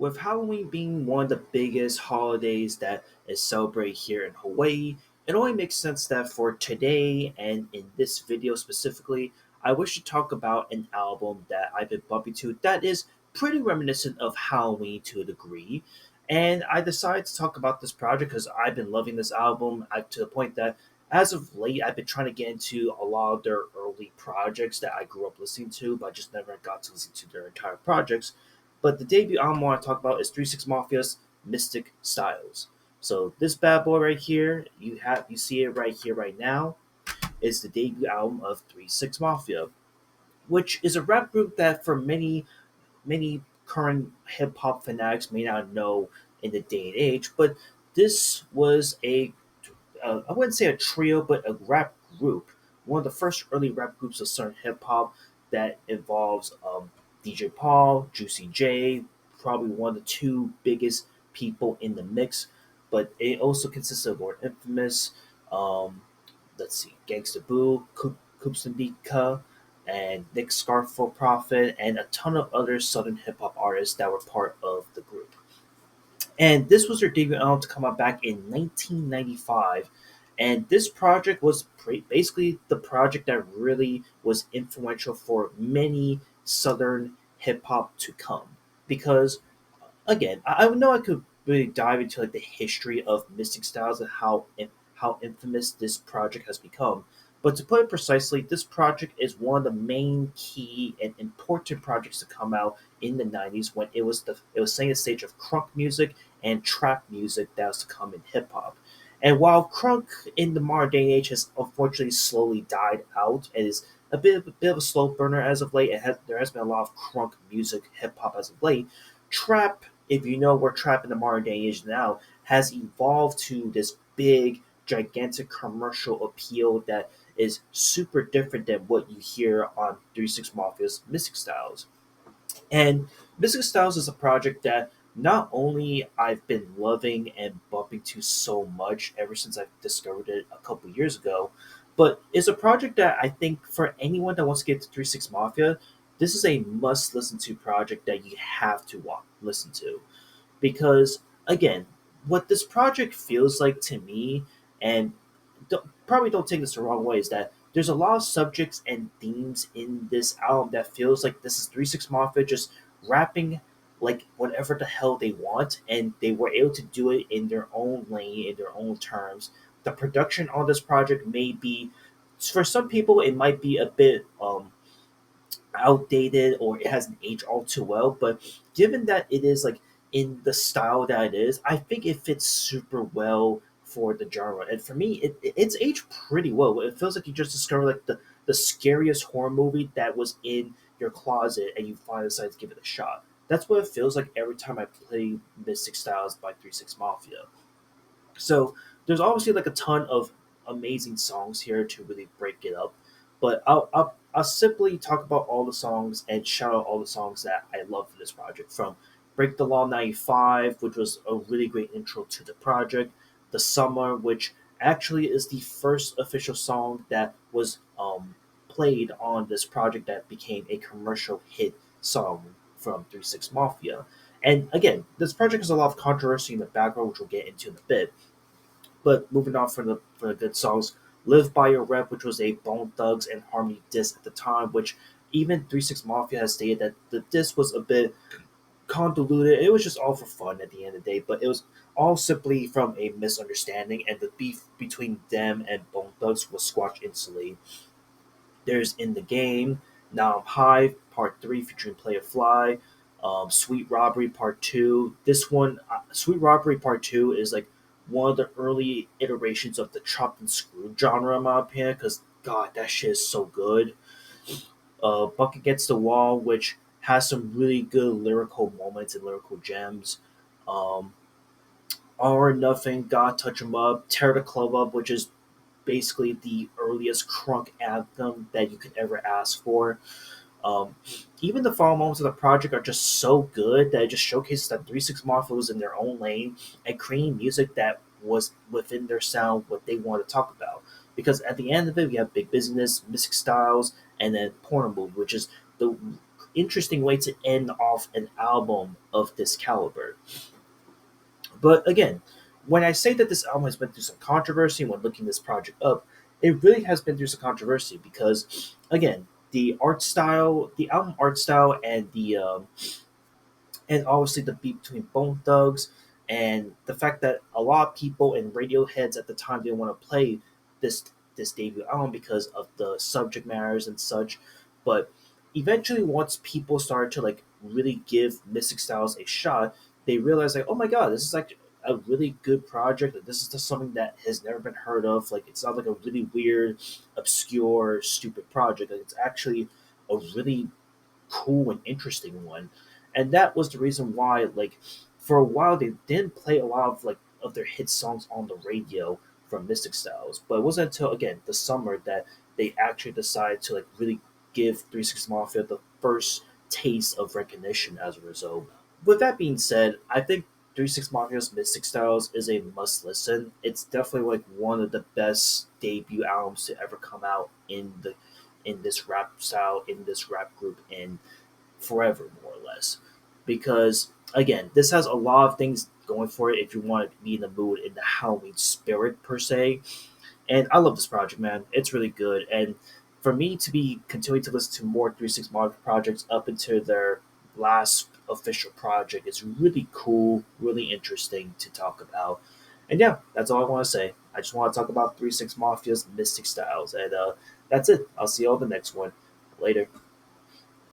With Halloween being one of the biggest holidays that is celebrated here in Hawaii, it only makes sense that for today and in this video specifically, I wish to talk about an album that I've been bumping to that is pretty reminiscent of Halloween to a degree. And I decided to talk about this project because I've been loving this album to the point that as of late, I've been trying to get into a lot of their early projects that I grew up listening to, but I just never got to listen to their entire projects. But the debut album I want to talk about is 36 Mafia's Mystic Styles. So this bad boy right here, you see it right here right now, is the debut album of 36 Mafia, which is a rap group that for many current hip hop fanatics may not know in the day and age, but this was I wouldn't say a trio, but a rap group. One of the first early rap groups of Southern hip hop that involves DJ Paul, Juicy J, probably one of the two biggest people in the mix. But it also consists of Lord Infamous, um, let's see, Gangsta Boo, Coops and Dika, and Nick Scarfo Prophet, and a ton of other Southern hip hop artists that were part of the group. And this was their debut album to come out back in 1995. And this project was basically the project that really was influential for many Southern hip hop to come. Because, again, I know I could really dive into like the history of Mystic Styles and how infamous this project has become. But to put it precisely, this project is one of the main key and important projects to come out in the '90s when it was setting the stage of crunk music and trap music that was to come in hip hop. And while crunk in the modern day and age has unfortunately slowly died out and is a bit of a slow burner as of late, there has been a lot of crunk music, hip hop as of late. Trap, if you know where trap in the modern day is now, has evolved to this big, gigantic commercial appeal that is super different than what you hear on 36 Mafia's Mystic Styles. And Bizness Styles is a project that not only I've been loving and bumping to so much ever since I discovered it a couple years ago, but it's a project that I think for anyone that wants to get to 36 Mafia, this is a must listen to project that you have to listen to. Because, again, what this project feels like to me, and probably don't take this the wrong way, is that there's a lot of subjects and themes in this album that feels like this is 36 Mafia just rapping like whatever the hell they want, and they were able to do it in their own lane, in their own terms. The production on this project may be, for some people, it might be a bit outdated or it hasn't aged all too well, but given that it is like in the style that it is, I think it fits super well for the genre. And for me, it's aged pretty well. It feels like you just discovered like the scariest horror movie that was in your closet and you finally decided to give it a shot. That's what it feels like every time I play Mystic Styles by 36 Mafia. So there's obviously like a ton of amazing songs here to really break it up, but I'll simply talk about all the songs and shout out all the songs that I love for this project. From Break the Law '95, which was a really great intro to the project, The Summer, which actually is the first official song that was played on this project that became a commercial hit song from 36 Mafia. And again, this project has a lot of controversy in the background, which we'll get into in a bit. But moving on for the good songs, "Live by Your Rep," which was a Bone Thugs and Harmony diss at the time, which even 36 Mafia has stated that the diss was a bit convoluted. It was just all for fun at the end of the day, but it was all simply from a misunderstanding, and the beef between them and Bone Thugs was squashed instantly. There's In the Game, Now I'm High, Part 3 featuring Play Fly, Sweet Robbery Part 2. This one, Sweet Robbery Part 2, is like one of the early iterations of the chopped and screwed genre, in my opinion, because, God, that shit is so good. Buck Against the Wall, which has some really good lyrical moments and lyrical gems. Um, All or Nothing, God Touch 'Em Up, Tear the Club Up, which is basically the earliest crunk anthem that you could ever ask for. Um, Even the final moments of the project are just so good that it just showcases that 36 Mafia was in their own lane and creating music that was within their sound, what they wanted to talk about. Because at the end of it, we have Big Business, Mystic Styles, and then Porno Move, which is the interesting way to end off an album of this caliber. But again, when I say that this album has been through some controversy when looking this project up, it really has been through some controversy because, again, the album art style, and obviously the beat between Bone Thugs, and the fact that a lot of people and radio heads at the time didn't want to play this this debut album because of the subject matters and such. But eventually, once people started to like really give Mystic Styles a shot, they realized like, oh my god, this is like a really good project. Like, this is just something that has never been heard of. Like, it's not like a really weird, obscure, stupid project. Like, it's actually a really cool and interesting one. And that was the reason why, like, for a while they didn't play a lot of like of their hit songs on the radio from Mystic Styles. But it wasn't until again the summer that they actually decided to like really give 36 Mafia the first taste of recognition as a result. With that being said, I think 36 Mafia's Mystic Styles is a must listen. It's definitely like one of the best debut albums to ever come out in this rap style, in this rap group, in forever, more or less. Because again, this has a lot of things going for it if you want to be in the mood in the Halloween spirit per se. And I love this project, man. It's really good. And for me to be continuing to listen to more 3 6 Mafia projects up until their last official project is really cool, really interesting to talk about. And yeah, that's all I want to say. I just want to talk about 3 6 Mafia's Mystic Styles. And that's it. I'll see you all the next one. Later.